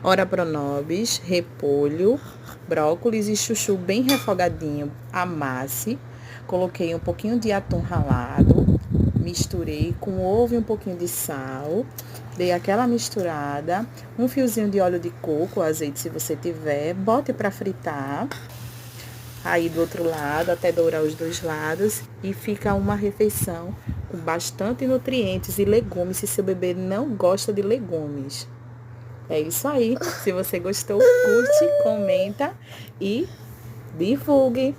ora pronobis, repolho, brócolis e chuchu bem refogadinho. Amasse. Coloquei um pouquinho de atum ralado, misturei com ovo e um pouquinho de sal. Dei aquela misturada, um fiozinho de óleo de coco, azeite se você tiver, bote para fritar. Aí do outro lado, até dourar os dois lados, e fica uma refeição com bastante nutrientes e legumes, se seu bebê não gosta de legumes. É isso aí. Se você gostou, curte, comenta e divulgue.